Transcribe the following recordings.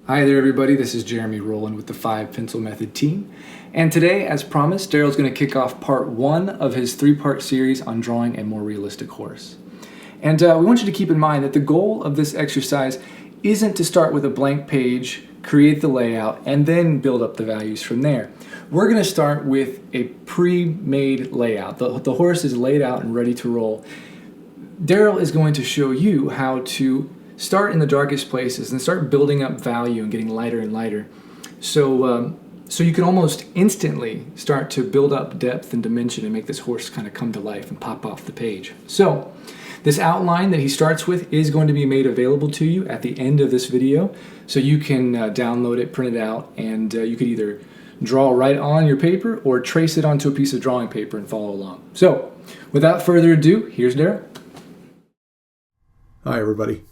Hi there everybody, this is Jeremy Rowland with the 5 Pencil Method team. And today, as promised, Daryl's going to kick off part 1 of his 3-part series on drawing a more realistic horse. And we want you to keep in mind that the goal of this exercise isn't to start with a blank page, create the layout, and then build up the values from there. We're going to start with a pre-made layout. The horse is laid out and ready to roll. Daryl is going to show you how to start in the darkest places and start building up value and getting lighter and lighter. So you can almost instantly start to build up depth and dimension and make this horse kind of come to life and pop off the page. So this outline that he starts with is going to be made available to you at the end of this video. So you can download it, print it out, and you could either draw right on your paper or trace it onto a piece of drawing paper and follow along. So without further ado, here's Daryl. Hi everybody.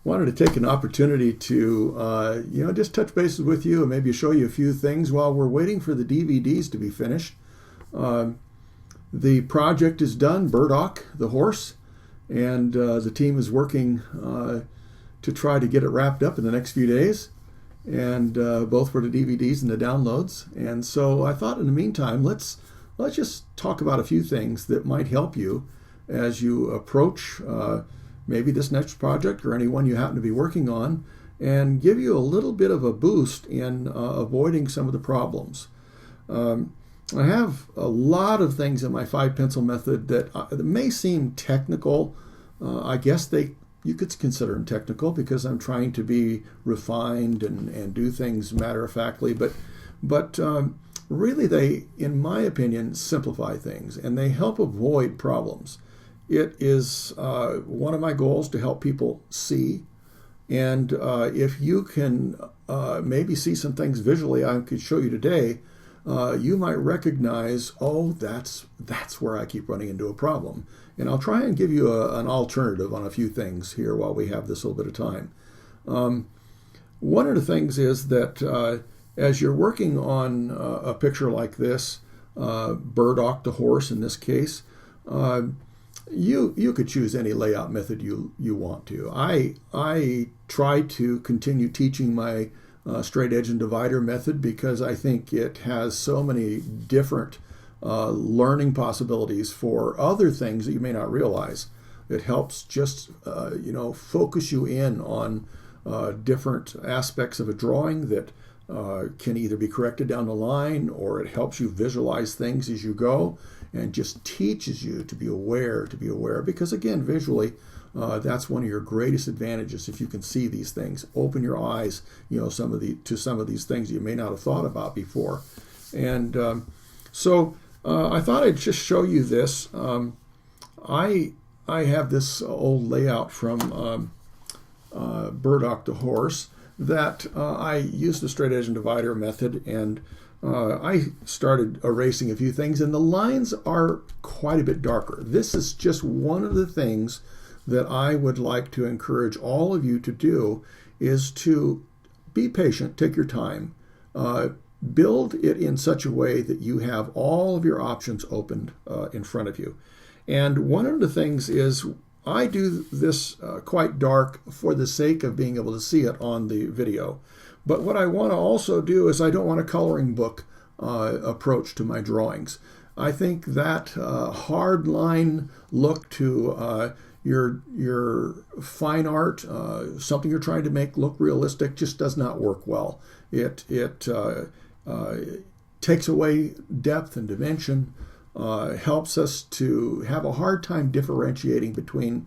Wanted to take an opportunity to, just touch bases with you and maybe show you a few things while we're waiting for the DVDs to be finished. The project is done, Burdock, the horse, and the team is working to try to get it wrapped up in the next few days, and both for the DVDs and the downloads. And so I thought in the meantime, let's just talk about a few things that might help you as you approach maybe this next project or any one you happen to be working on, and give you a little bit of a boost in avoiding some of the problems. I have a lot of things in my 5-pencil method that may seem technical. I guess you could consider them technical because I'm trying to be refined and do things matter-of-factly, but really they, in my opinion, simplify things and they help avoid problems. It is one of my goals to help people see, and if you can maybe see some things visually I could show you today, you might recognize, oh, that's where I keep running into a problem. And I'll try and give you an alternative on a few things here while we have this little bit of time. One of the things is that as you're working on a picture like this, Burdock the horse in this case, you could choose any layout method you want to. I try to continue teaching my straight edge and divider method because I think it has so many different learning possibilities for other things that you may not realize. It helps just focus you in on different aspects of a drawing that can either be corrected down the line, or it helps you visualize things as you go and just teaches you to be aware, because again, visually, that's one of your greatest advantages. If you can see these things, open your eyes, to some of these things you may not have thought about before. And so I thought I'd just show you this. I have this old layout from Burdock the horse that I used the straight edge and divider method, and I started erasing a few things, and the lines are quite a bit darker. This is just one of the things that I would like to encourage all of you to do, is to be patient, take your time, build it in such a way that you have all of your options opened in front of you. And one of the things is I do this quite dark for the sake of being able to see it on the video. But what I want to also do is I don't want a coloring book approach to my drawings. I think that hard line look to your fine art, something you're trying to make look realistic, just does not work well. It takes away depth and dimension, helps us to have a hard time differentiating between,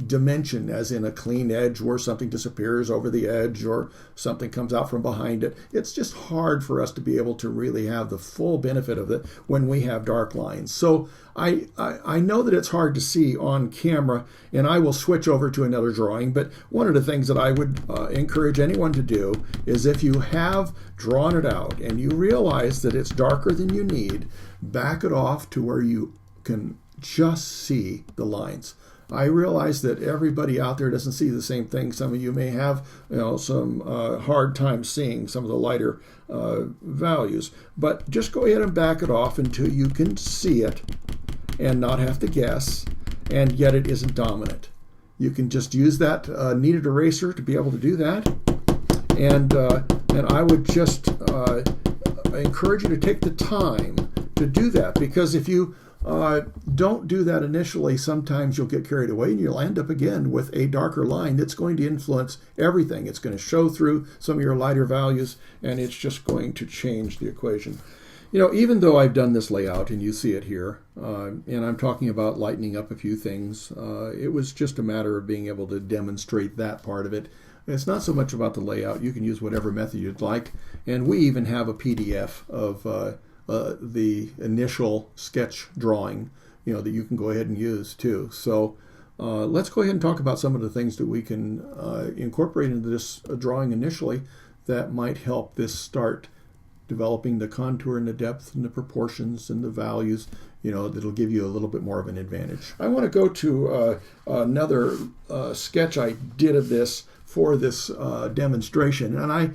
dimension, as in a clean edge where something disappears over the edge or something comes out from behind it. It's just hard for us to be able to really have the full benefit of it when we have dark lines. So I know that it's hard to see on camera, and I will switch over to another drawing, but one of the things that I would encourage anyone to do is, if you have drawn it out and you realize that it's darker than you need, back it off to where you can just see the lines. I realize that everybody out there doesn't see the same thing. Some of you may have some hard time seeing some of the lighter values, but just go ahead and back it off until you can see it and not have to guess, and yet it isn't dominant. You can just use that kneaded eraser to be able to do that. And I would just encourage you to take the time to do that, because if you don't do that initially, sometimes you'll get carried away and you'll end up again with a darker line that's going to influence everything. It's going to show through some of your lighter values, and it's just going to change the equation. Even though I've done this layout and you see it here, and I'm talking about lightening up a few things, it was just a matter of being able to demonstrate that part of it. It's not so much about the layout. You can use whatever method you'd like, and we even have a PDF of the initial sketch drawing, that you can go ahead and use too. So let's go ahead and talk about some of the things that we can incorporate into this drawing initially that might help this start developing the contour and the depth and the proportions and the values, that'll give you a little bit more of an advantage. I want to go to another sketch I did of this for this demonstration, and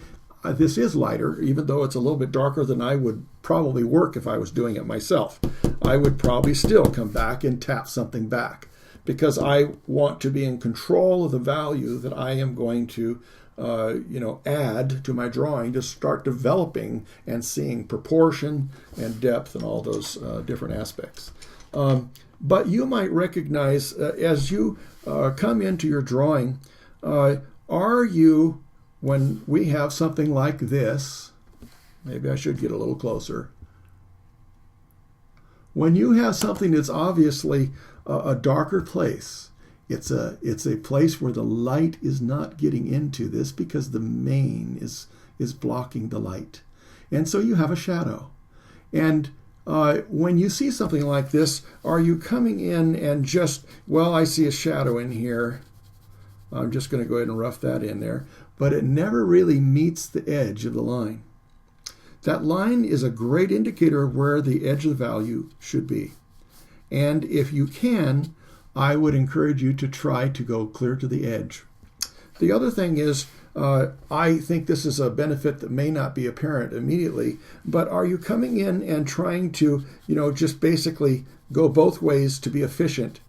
this is lighter, even though it's a little bit darker than I would probably work if I was doing it myself. I would probably still come back and tap something back, because I want to be in control of the value that I am going to add to my drawing to start developing and seeing proportion and depth and all those different aspects. But you might recognize as you come into your drawing, when we have something like this, maybe I should get a little closer. When you have something that's obviously a darker place, it's a place where the light is not getting into this because the mane is blocking the light. And so you have a shadow. And when you see something like this, are you coming in and just, I see a shadow in here. I'm just going to go ahead and rough that in there. But it never really meets the edge of the line. That line is a great indicator of where the edge of the value should be. And if you can, I would encourage you to try to go clear to the edge. The other thing is, I think this is a benefit that may not be apparent immediately, but are you coming in and trying to, just basically go both ways to be efficient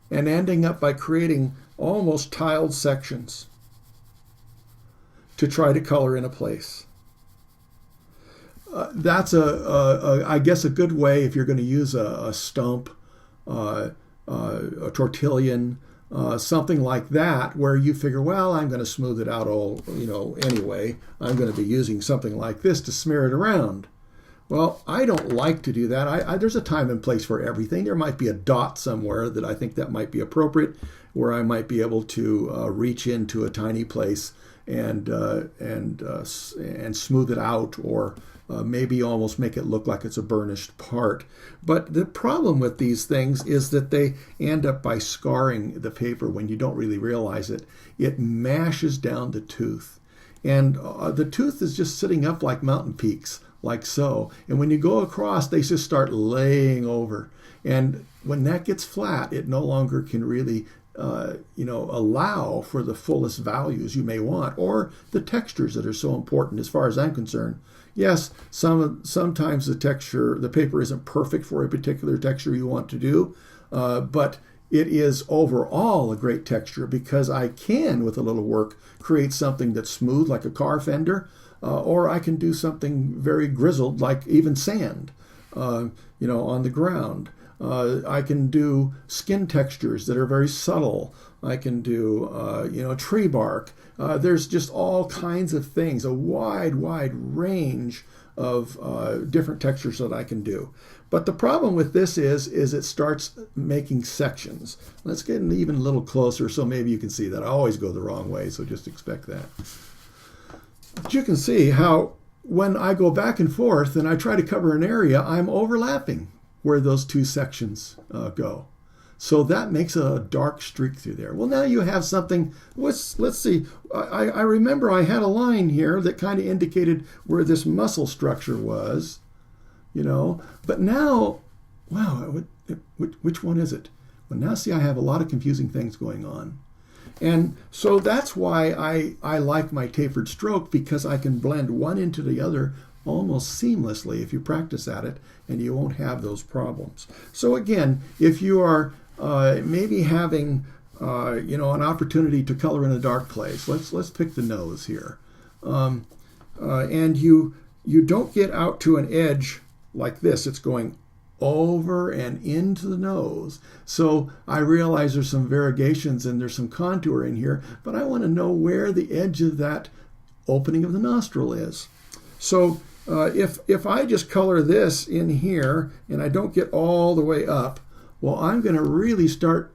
and ending up by creating almost tiled sections to try to color in a place? That's I guess a good way if you're going to use a stump, a tortillon, something like that, where you figure, I'm going to smooth it out all, anyway. I'm going to be using something like this to smear it around. Well, I don't like to do that. There's a time and place for everything. There might be a dot somewhere that I think that might be appropriate, where I might be able to reach into a tiny place and smooth it out, or maybe almost make it look like it's a burnished part. But the problem with these things is that they end up by scarring the paper when you don't really realize it. It mashes down the tooth. And the tooth is just sitting up like mountain peaks, like so. And when you go across, they just start laying over. And when that gets flat, it no longer can really allow for the fullest values you may want, or the textures that are so important as far as I'm concerned. Yes, sometimes the paper isn't perfect for a particular texture you want to do, but it is overall a great texture, because I can, with a little work, create something that's smooth like a car fender, or I can do something very grizzled like even sand, on the ground. I can do skin textures that are very subtle. I can do, tree bark. There's just all kinds of things, a wide range of different textures that I can do. But the problem with this is it starts making sections. Let's get even a little closer so maybe you can see that. I always go the wrong way, so just expect that. But you can see how when I go back and forth and I try to cover an area, I'm overlapping where those two sections go. So that makes a dark streak through there. Well, now you have something. Let's see. I remember I had a line here that kind of indicated where this muscle structure was, But now, wow, which one is it? Well, now see, I have a lot of confusing things going on. And so that's why I like my tapered stroke, because I can blend one into the other almost seamlessly if you practice at it, and you won't have those problems. So again, if you are maybe having an opportunity to color in a dark place. Let's pick the nose here. And you don't get out to an edge like this. It's going over and into the nose. So I realize there's some variegations and there's some contour in here, but I want to know where the edge of that opening of the nostril is. So if I just color this in here and I don't get all the way up, well, I'm going to really start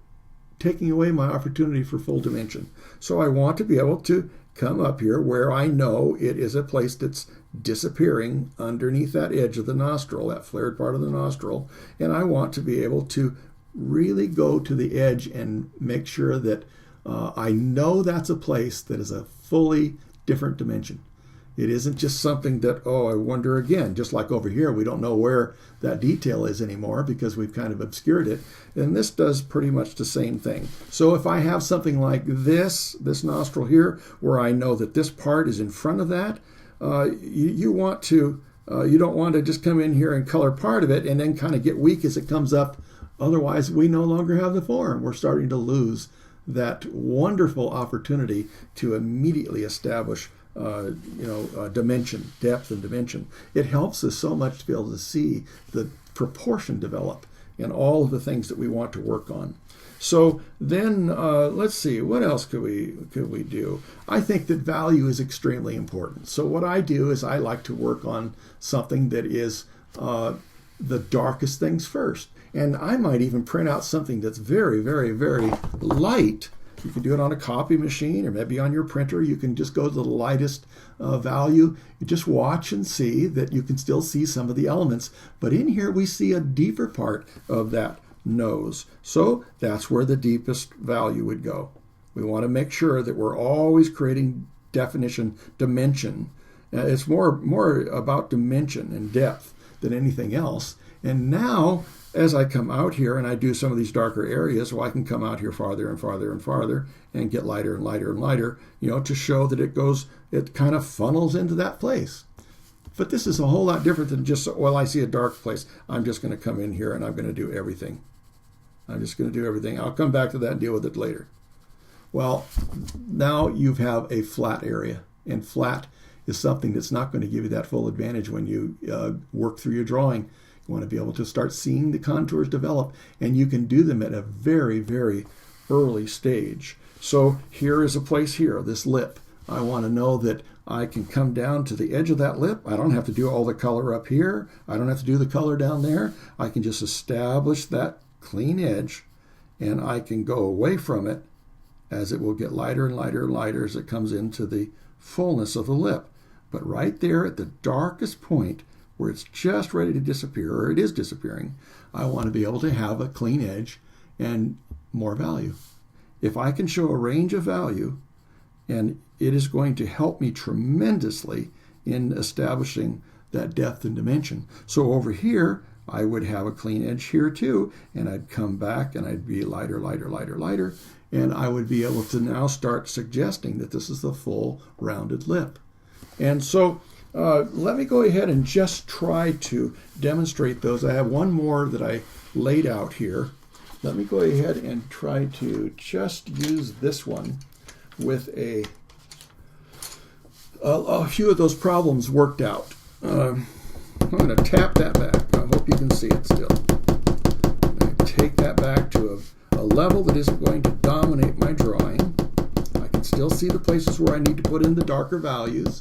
taking away my opportunity for full dimension. So I want to be able to come up here where I know it is a place that's disappearing underneath that edge of the nostril, that flared part of the nostril, and I want to be able to really go to the edge and make sure that I know that's a place that is a fully different dimension. It isn't just something that, I wonder again, just like over here, we don't know where that detail is anymore because we've kind of obscured it. And this does pretty much the same thing. So if I have something like this nostril here, where I know that this part is in front of that, you don't want to just come in here and color part of it and then kind of get weak as it comes up. Otherwise, we no longer have the form. We're starting to lose that wonderful opportunity to immediately establish dimension, depth and dimension. It helps us so much to be able to see the proportion develop in all of the things that we want to work on. So then let's see, what else could we do? I think that value is extremely important. So what I do is I like to work on something that is the darkest things first. And I might even print out something that's very, very, very light. You can do it on a copy machine or maybe on your printer. You can just go to the lightest value. You just watch and see that you can still see some of the elements. But in here we see a deeper part of that nose. So that's where the deepest value would go. We want to make sure that we're always creating definition, dimension. It's more about dimension and depth than anything else. And now, as I come out here and I do some of these darker areas, well, I can come out here farther and farther and farther and get lighter and lighter and lighter, to show that it kind of funnels into that place. But this is a whole lot different than just, I see a dark place. I'm just going to come in here and I'm going to do everything. I'm just going to do everything. I'll come back to that and deal with it later. Well, now you have a flat area, and flat is something that's not going to give you that full advantage when you work through your drawing. You want to be able to start seeing the contours develop, and you can do them at a very, very early stage. So here is a place here, this lip. I want to know that I can come down to the edge of that lip. I don't have to do all the color up here. I don't have to do the color down there. I can just establish that clean edge, and I can go away from it as it will get lighter and lighter and lighter as it comes into the fullness of the lip. But right there at the darkest point, where it's just ready to disappear, or it is disappearing, I want to be able to have a clean edge and more value. If I can show a range of value, and it is going to help me tremendously in establishing that depth and dimension. So over here, I would have a clean edge here too, and I'd come back and I'd be lighter, lighter, lighter, lighter, and I would be able to now start suggesting that this is the full rounded lip. And so let me go ahead and just try to demonstrate those. I have one more that I laid out here. Let me go ahead and try to just use this one with a few of those problems worked out. I'm going to tap that back. I hope you can see it still. I'm going to take that back to a level that isn't going to dominate my drawing. I can still see the places where I need to put in the darker values.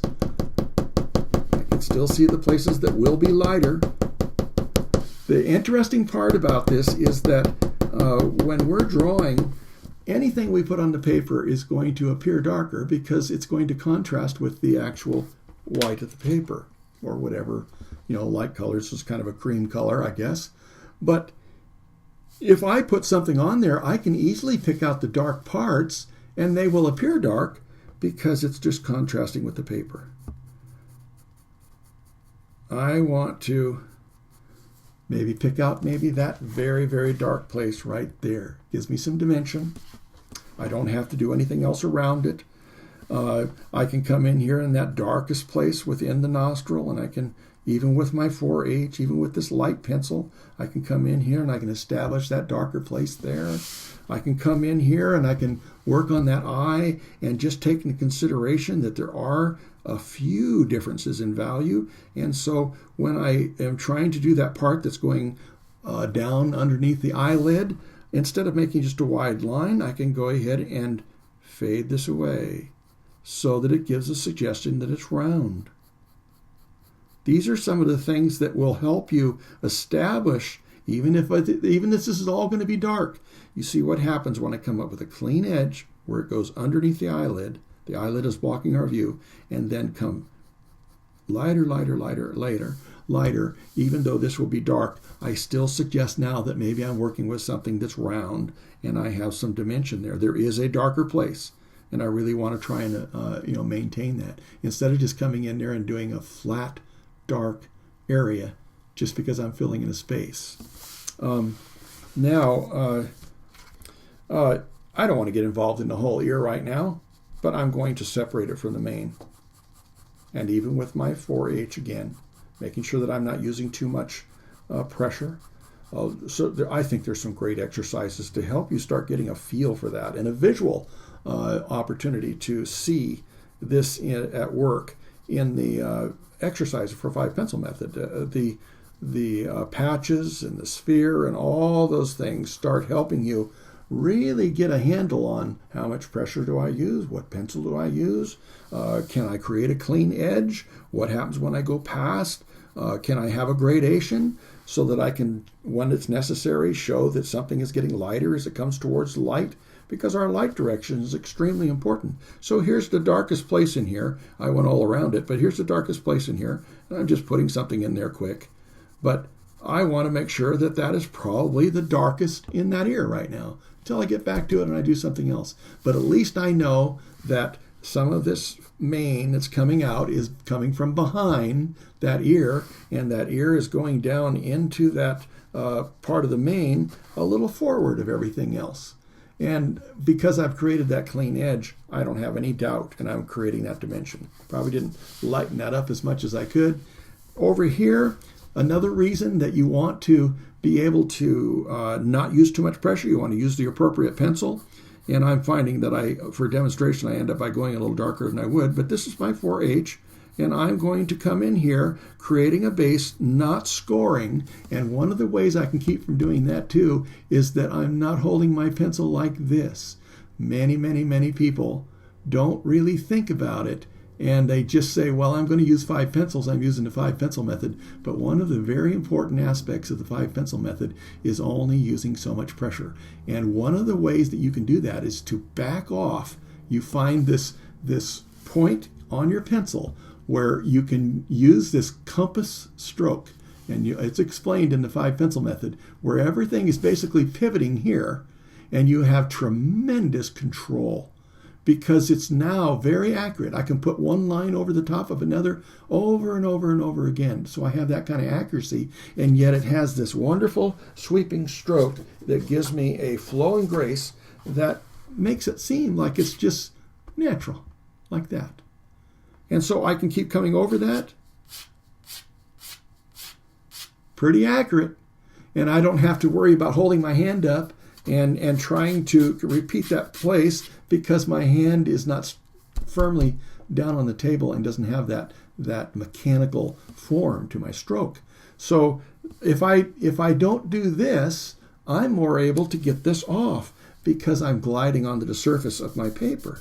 I can still see the places that will be lighter. The interesting part about this is that when we're drawing, anything we put on the paper is going to appear darker because it's going to contrast with the actual white of the paper, or whatever, light colors is kind of a cream color, I guess. But if I put something on there, I can easily pick out the dark parts and they will appear dark because it's just contrasting with the paper. I want to maybe pick out that very, very dark place right there. Gives me some dimension. I don't have to do anything else around it. I can come in here in that darkest place within the nostril, and I can, even with my 4H, even with this light pencil, I can come in here and I can establish that darker place there. I can come in here and I can work on that eye and just take into consideration that there are a few differences in value. And so when I am trying to do that part that's going down underneath the eyelid, instead of making just a wide line, I can go ahead and fade this away so that it gives a suggestion that it's round. These are some of the things that will help you establish, even if this is all going to be dark. You see what happens when I come up with a clean edge where it goes underneath the eyelid. The eyelid is blocking our view, and then come lighter, even though this will be dark. I still suggest now that maybe I'm working with something that's round and I have some dimension there. There is a darker place, and I really want to try and maintain that instead of just coming in there and doing a flat, dark area just because I'm filling in a space. I don't want to get involved in the whole ear right now, but I'm going to separate it from the mane. And even with my 4H again, making sure that I'm not using too much pressure. I think there's some great exercises to help you start getting a feel for that and a visual opportunity to see this at work in the exercise for 5-pencil method. The patches and the sphere and all those things start helping you really get a handle on how much pressure do I use, what pencil do I use, can I create a clean edge, what happens when I go past, can I have a gradation so that I can, when it's necessary, show that something is getting lighter as it comes towards the light, because our light direction is extremely important. So here's the darkest place in here. I went all around it, but here's the darkest place in here, and I'm just putting something in there quick. But I want to make sure that that is probably the darkest in that ear right now until I get back to it and I do something else. But at least I know that some of this mane that's coming out is coming from behind that ear, and that ear is going down into that part of the mane a little forward of everything else. And because I've created that clean edge, I don't have any doubt, and I'm creating that dimension. Probably didn't lighten that up as much as I could. Over here, another reason that you want to be able to not use too much pressure, you want to use the appropriate pencil. And I'm finding that for demonstration, I end up by going a little darker than I would. But this is my 4H, and I'm going to come in here creating a base, not scoring. And one of the ways I can keep from doing that too is that I'm not holding my pencil like this. Many people don't really think about it, and they just say, well, I'm going to use 5 pencils. I'm using the 5-pencil method. But one of the very important aspects of the 5-pencil method is only using so much pressure. And one of the ways that you can do that is to back off. You find this point on your pencil where you can use this compass stroke. And it's explained in the 5-pencil method, where everything is basically pivoting here, and you have tremendous control, because it's now very accurate. I can put one line over the top of another over and over and over again. So I have that kind of accuracy, and yet it has this wonderful sweeping stroke that gives me a flow and grace that makes it seem like it's just natural, like that. And so I can keep coming over that. Pretty accurate. And I don't have to worry about holding my hand up and trying to repeat that place, because my hand is not firmly down on the table and doesn't have that mechanical form to my stroke. So if I don't do this, I'm more able to get this off because I'm gliding onto the surface of my paper.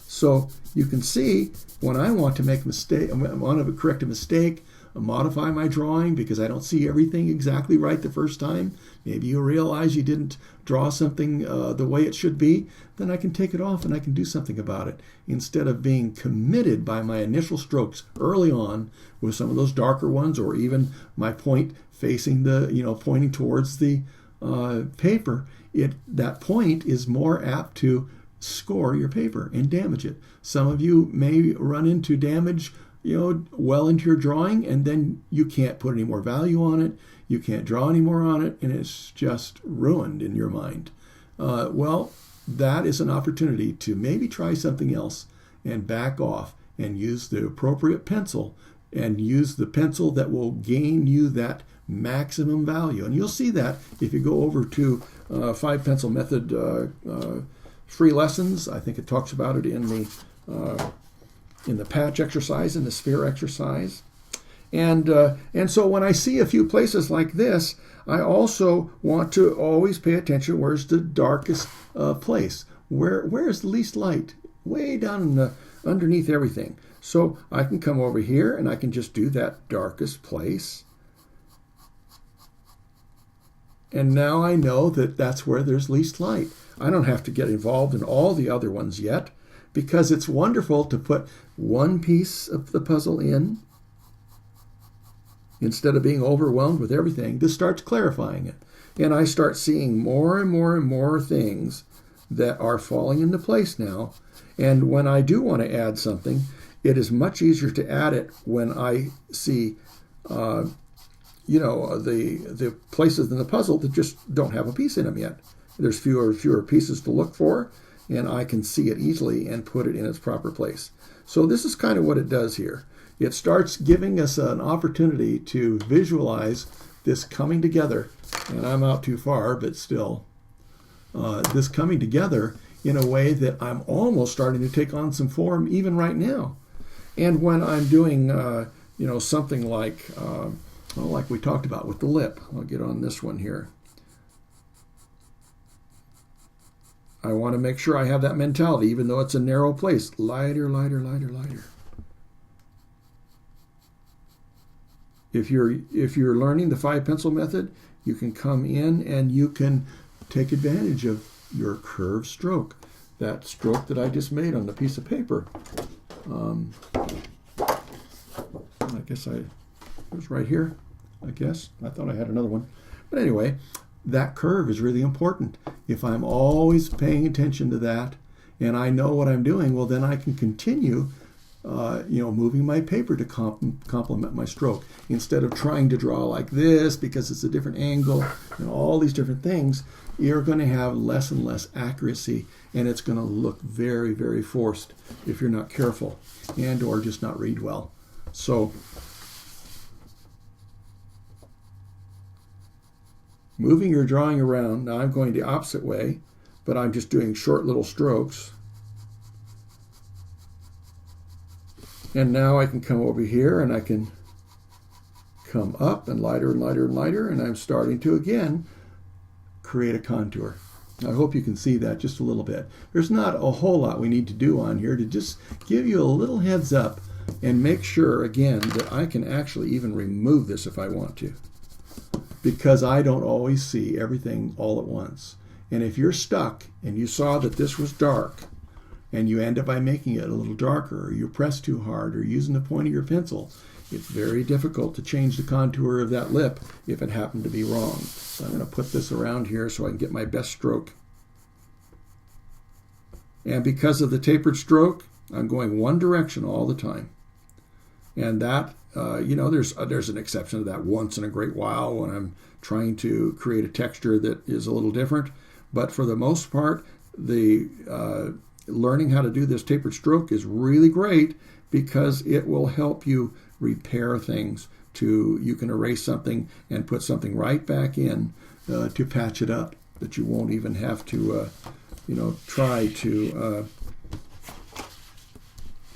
So you can see when I want to make a mistake, I want to correct a mistake, modify my drawing because I don't see everything exactly right the first time. Maybe you realize you didn't draw something the way it should be. Then I can take it off and I can do something about it, instead of being committed by my initial strokes early on with some of those darker ones, or even my point facing pointing towards the paper. That point is more apt to score your paper and damage it. Some of you may run into damage well into your drawing, and then you can't put any more value on it, you can't draw any more on it, and it's just ruined in your mind. Well, that is an opportunity to maybe try something else and back off and use the appropriate pencil and use the pencil that will gain you that maximum value. And you'll see that if you go over to 5 pencil method free lessons. I think it talks about it in the patch exercise and the sphere exercise. And so when I see a few places like this, I also want to always pay attention. Where's the darkest place? Where's the least light? Way down underneath everything. So I can come over here and I can just do that darkest place. And now I know that that's where there's least light. I don't have to get involved in all the other ones yet, because it's wonderful to put one piece of the puzzle in instead of being overwhelmed with everything. This starts clarifying it. And I start seeing more and more and more things that are falling into place now. And when I do want to add something, it is much easier to add it when I see the places in the puzzle that just don't have a piece in them yet. There's fewer pieces to look for, and I can see it easily and put it in its proper place. So this is kind of what it does here. It starts giving us an opportunity to visualize this coming together, and I'm out too far, but still, this coming together in a way that I'm almost starting to take on some form even right now. And when I'm doing, something like we talked about with the lip, I'll get on this one here. I want to make sure I have that mentality, even though it's a narrow place. Lighter, lighter, lighter, lighter. If you're learning the 5 pencil method, you can come in and you can take advantage of your curved stroke. That stroke that I just made on the piece of paper. I guess it was right here. I guess. I thought I had another one. But anyway, that curve is really important. If I'm always paying attention to that and I know what I'm doing, well, then I can continue moving my paper to complement my stroke instead of trying to draw like this because it's a different angle and all these different things. You're going to have less and less accuracy, and it's going to look very, very forced if you're not careful and or just not read well. So moving your drawing around, now I'm going the opposite way, but I'm just doing short little strokes. And now I can come over here and I can come up and lighter and lighter and lighter, and I'm starting to again create a contour. I hope you can see that just a little bit. There's not a whole lot we need to do on here to just give you a little heads up and make sure again that I can actually even remove this if I want to, because I don't always see everything all at once. And if you're stuck and you saw that this was dark and you end up by making it a little darker, or you press too hard, or using the point of your pencil, it's very difficult to change the contour of that lip if it happened to be wrong. So I'm going to put this around here so I can get my best stroke. And because of the tapered stroke, I'm going one direction all the time. And that, there's an exception to that once in a great while when I'm trying to create a texture that is a little different. But for the most part, the learning how to do this tapered stroke is really great because it will help you repair things. You can erase something and put something right back in to patch it up, that you won't even have to try to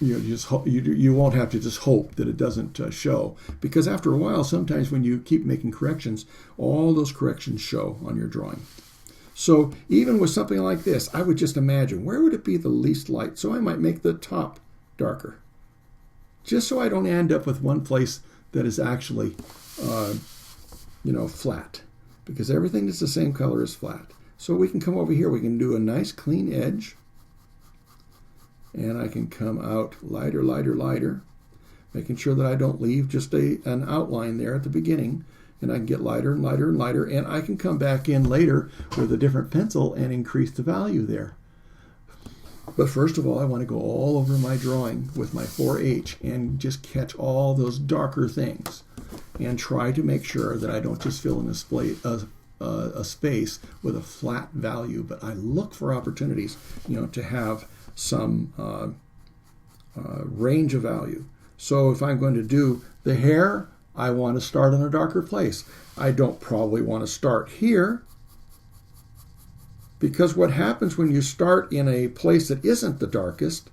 you won't have to just hope that it doesn't show, because after a while, sometimes when you keep making corrections, all those corrections show on your drawing. So even with something like this, I would just imagine, where would it be the least light? So I might make the top darker, just so I don't end up with one place that is actually, flat, because everything that's the same color is flat. So we can come over here, we can do a nice clean edge, and I can come out lighter, lighter, lighter, making sure that I don't leave just an outline there at the beginning. And I can get lighter and lighter and lighter, and I can come back in later with a different pencil and increase the value there. But first of all, I want to go all over my drawing with my 4H and just catch all those darker things and try to make sure that I don't just fill in a space with a flat value, but I look for opportunities, to have some range of value. So if I'm going to do the hair, I want to start in a darker place. I don't probably want to start here, because what happens when you start in a place that isn't the darkest,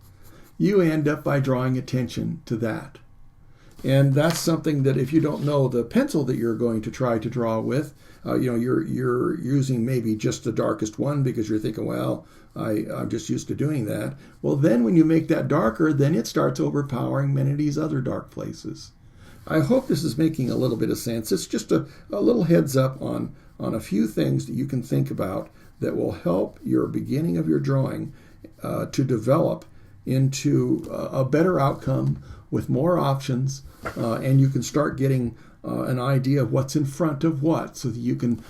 you end up by drawing attention to that. And that's something that if you don't know the pencil that you're going to try to draw with, you're using maybe just the darkest one because you're thinking, well, I'm just used to doing that. Well, then when you make that darker, then it starts overpowering many of these other dark places. I hope this is making a little bit of sense. It's just a little heads up on a few things that you can think about that will help your beginning of your drawing to develop into a better outcome with more options, and you can start getting an idea of what's in front of what, so that you can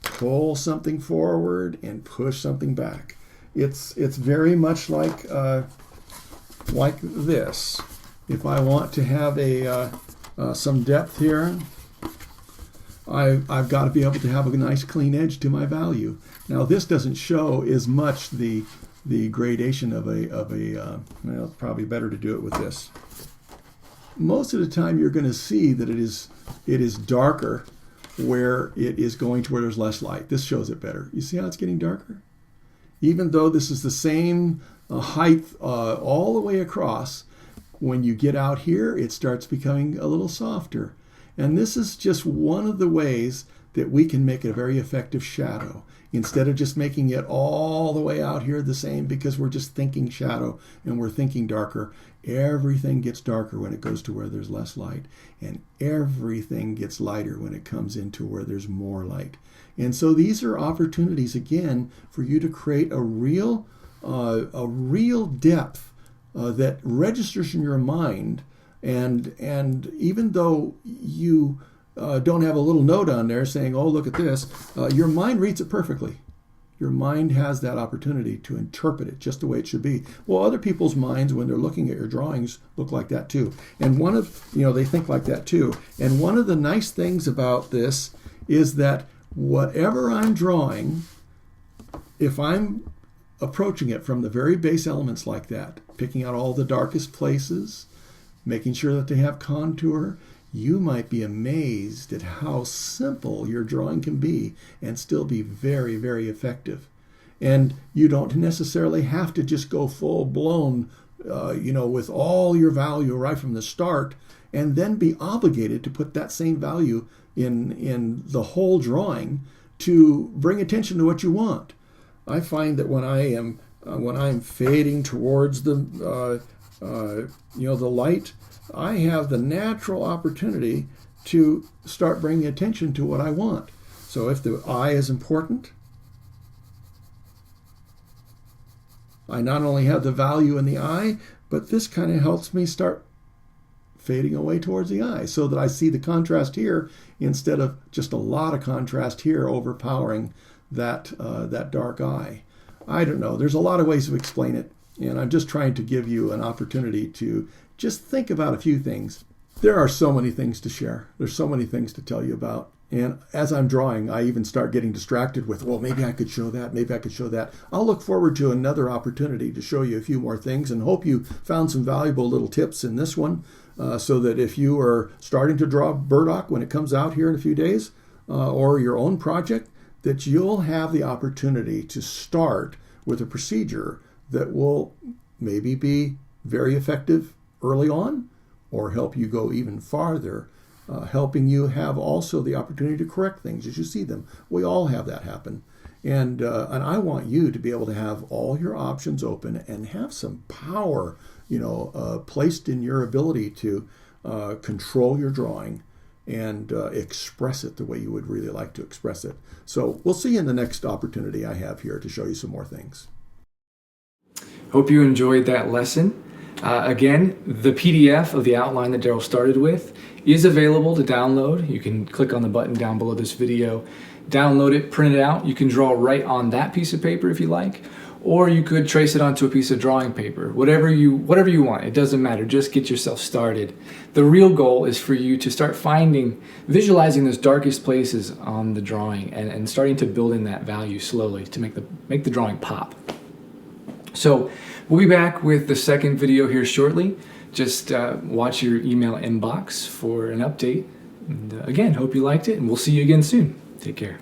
pull something forward and push something back. It's very much like this. If I want to have some depth here, I've got to be able to have a nice clean edge to my value. Now this doesn't show as much the gradation of well, it's probably better to do it with this. Most of the time you're going to see that it is darker where it is going to where there's less light. This shows it better. You see how it's getting darker? Even though this is the same height all the way across, when you get out here, it starts becoming a little softer. And this is just one of the ways that we can make a very effective shadow, instead of just making it all the way out here the same because we're just thinking shadow and we're thinking darker. Everything gets darker when it goes to where there's less light, and everything gets lighter when it comes into where there's more light. And so these are opportunities, again, for you to create a real depth that registers in your mind. And even though you don't have a little note on there saying, oh, look at this, your mind reads it perfectly. Your mind has that opportunity to interpret it just the way it should be. Well, other people's minds, when they're looking at your drawings, look like that too. And they think like that too. And one of the nice things about this is that whatever I'm drawing, if I'm approaching it from the very base elements like that, picking out all the darkest places, making sure that they have contour, you might be amazed at how simple your drawing can be and still be very, very effective. And you don't necessarily have to just go full blown, with all your value right from the start, and then be obligated to put that same value in the whole drawing to bring attention to what you want. I find that when I'm fading towards the light, I have the natural opportunity to start bringing attention to what I want. So if the eye is important, I not only have the value in the eye, but this kind of helps me start fading away towards the eye so that I see the contrast here instead of just a lot of contrast here overpowering that dark eye. I don't know. There's a lot of ways to explain it, and I'm just trying to give you an opportunity to just think about a few things. There are so many things to share. There's so many things to tell you about. And as I'm drawing, I even start getting distracted with, well, maybe I could show that, maybe I could show that. I'll look forward to another opportunity to show you a few more things, and hope you found some valuable little tips in this one, so that if you are starting to draw Burdock when it comes out here in a few days, or your own project, that you'll have the opportunity to start with a procedure that will maybe be very effective early on, or help you go even farther, helping you have also the opportunity to correct things as you see them. We all have that happen. And I want you to be able to have all your options open and have some power, placed in your ability to control your drawing and express it the way you would really like to express it. So we'll see you in the next opportunity I have here to show you some more things. Hope you enjoyed that lesson. Again, the PDF of the outline that Daryl started with is available to download. You can click on the button down below this video, download it, print it out. You can draw right on that piece of paper if you like, or you could trace it onto a piece of drawing paper. Whatever you want, it doesn't matter. Just get yourself started. The real goal is for you to start visualizing those darkest places on the drawing and starting to build in that value slowly to make the drawing pop. So we'll be back with the second video here shortly. Just watch your email inbox for an update. And again, hope you liked it, and we'll see you again soon. Take care.